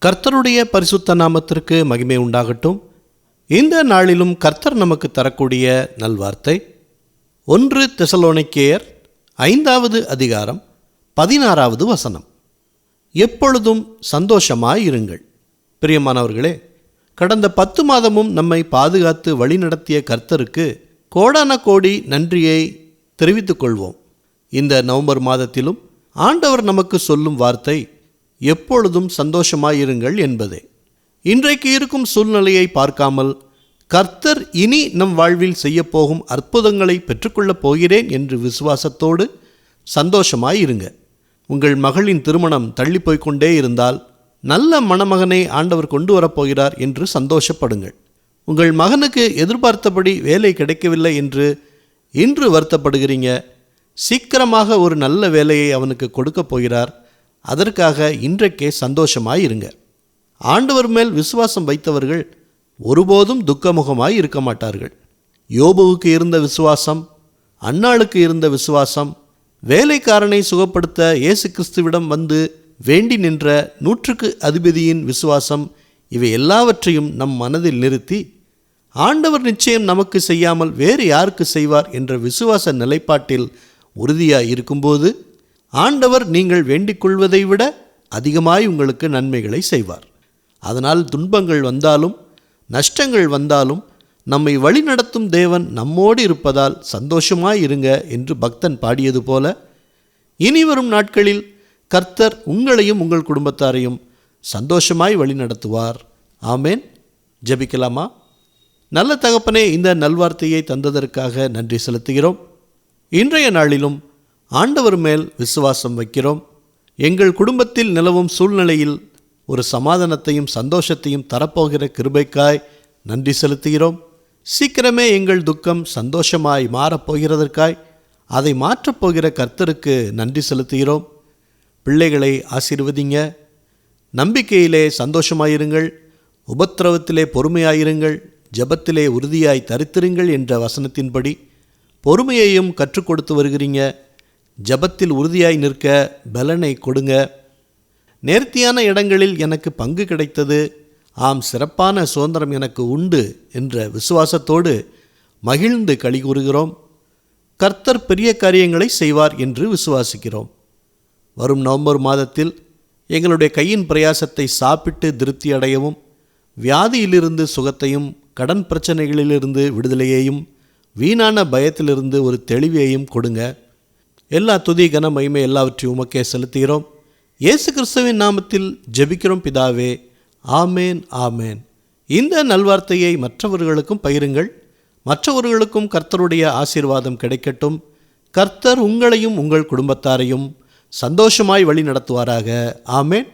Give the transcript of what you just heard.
கர்த்தருடைய பரிசுத்த நாமத்திற்கு மகிமை உண்டாகட்டும். இந்த நாளிலும் கர்த்தர் நமக்கு தரக்கூடிய நல்வார்த்தை 1 தெசலோனிக்கேயர் 5வது அதிகாரம் 16வது வசனம். எப்பொழுதும் சந்தோஷமாயிருங்கள். பிரியமானவர்களே, கடந்த 10 மாதமும் நம்மை பாதுகாத்து வழிநடத்திய கர்த்தருக்கு கோடான கோடி நன்றியை தெரிவித்துக் கொள்வோம். இந்த நவம்பர் மாதத்திலும் ஆண்டவர் நமக்கு சொல்லும் வார்த்தை எப்பொழுதும் சந்தோஷமாயிருங்கள் என்பதே. இன்றைக்கு இருக்கும் சூழ்நிலையை பார்க்காமல் கர்த்தர் இனி நம் வாழ்வில் செய்யப்போகும் அற்புதங்களை பெற்றுக்கொள்ளப் போகிறேன் என்று விசுவாசத்தோடு சந்தோஷமாயிருங்க. உங்கள் மகளின் திருமணம் தள்ளி போய்கொண்டே இருந்தால் நல்ல மணமகனை ஆண்டவர் கொண்டு வரப்போகிறார் என்று சந்தோஷப்படுங்கள். உங்கள் மகனுக்கு எதிர்பார்த்தபடி வேலை கிடைக்கவில்லை என்று இன்று வருத்தப்படுகிறீங்க. சீக்கிரமாக ஒரு நல்ல வேலையை அவனுக்கு கொடுக்கப் போகிறார். அதற்காக இன்றைக்கே சந்தோஷமாயிருங்க. ஆண்டவர் மேல் விசுவாசம் வைத்தவர்கள் ஒருபோதும் துக்கமுகமாய் இருக்க மாட்டார்கள். யோபுவுக்கு இருந்த விசுவாசம், அன்னாளுக்கு இருந்த விசுவாசம், வேலைக்காரனை சுகப்படுத்த இயேசு கிறிஸ்துவிடம் வந்து வேண்டி நின்ற 100க்கு அதிபதியின் விசுவாசம், இவை எல்லாவற்றையும் நம் மனதில் நிறுத்தி ஆண்டவர் நிச்சயம் நமக்கு செய்யாமல் வேறு யாருக்கு செய்வார் என்ற விசுவாச நிலைப்பாட்டில் உறுதியாய் இருக்கும்போது ஆண்டவர் நீங்கள் வேண்டிக் கொள்வதை விட அதிகமாய் உங்களுக்கு நன்மைகளை செய்வார். அதனால் துன்பங்கள் வந்தாலும் நஷ்டங்கள் வந்தாலும் நம்மை வழிநடத்தும் தேவன் நம்மோடு இருப்பதால் சந்தோஷமாய் இருங்க என்று பக்தன் பாடியது போல இனிவரும் நாட்களில் கர்த்தர் உங்களையும் உங்கள் குடும்பத்தாரையும் சந்தோஷமாய் வழிநடத்துவார். ஆமேன். ஜெபிக்கலாமா? நல்ல தகப்பனே, இந்த நல்வார்த்தையை தந்ததற்காக நன்றி செலுத்துகிறோம். இன்றைய நாளிலும் ஆண்டவர் மேல் விசுவாசம் வைக்கிறோம். எங்கள் குடும்பத்தில் நிலவும் சூழ்நிலையில் ஒரு சமாதானத்தையும் சந்தோஷத்தையும் தரப்போகிற கிருபைக்காய் நன்றி செலுத்துகிறோம். சீக்கிரமே எங்கள் துக்கம் சந்தோஷமாய் மாறப்போகிறதற்காய் அதை மாற்றப்போகிற கர்த்தருக்கு நன்றி செலுத்துகிறோம். பிள்ளைகளை ஆசீர்வதிங்க. நம்பிக்கையிலே சந்தோஷமாயிருங்கள், உபத்திரவத்திலே பொறுமையாயிருங்கள், ஜெபத்திலே உறுதியாய் தரித்திருங்கள் என்ற வசனத்தின்படி பொறுமையையும் கற்றுக் கொடுத்து வருகிறீங்க. ஜெபத்தில் உறுதியாய் நிற்க பலனை கொடுங்க. நேர்த்தியான இடங்களில் எனக்கு பங்கு கிடைத்தது, ஆம் சிறப்பான சுதந்திரம் எனக்கு உண்டு என்ற விசுவாசத்தோடு மகிழ்ந்து களி கூறுகிறோம். கர்த்தர் பெரிய காரியங்களை செய்வார் என்று விசுவாசிக்கிறோம். வரும் நவம்பர் மாதத்தில் எங்களுடைய கையின் பிரயாசத்தை சாப்பிட்டு திருப்தி அடையவும், வியாதியிலிருந்து சுகத்தையும், கடன் பிரச்சனைகளிலிருந்து விடுதலையையும், வீணான பயத்திலிருந்து ஒரு தெளிவையும் கொடுங்க. எல்லா துதி கன மகிமை எல்லாவற்றையும் உமக்கே செலுத்துகிறோம். இயேசு கிறிஸ்துவின் நாமத்தில் ஜெபிக்கிறோம் பிதாவே. ஆமேன், ஆமேன். இந்த நல்வார்த்தையை மற்றவர்களுக்கும் பகிருங்கள். மற்றவர்களுக்கும் கர்த்தருடைய ஆசீர்வாதம் கிடைக்கட்டும். கர்த்தர் உங்களையும் உங்கள் குடும்பத்தாரையும் சந்தோஷமாய் வழி நடத்துவாராக. ஆமேன்.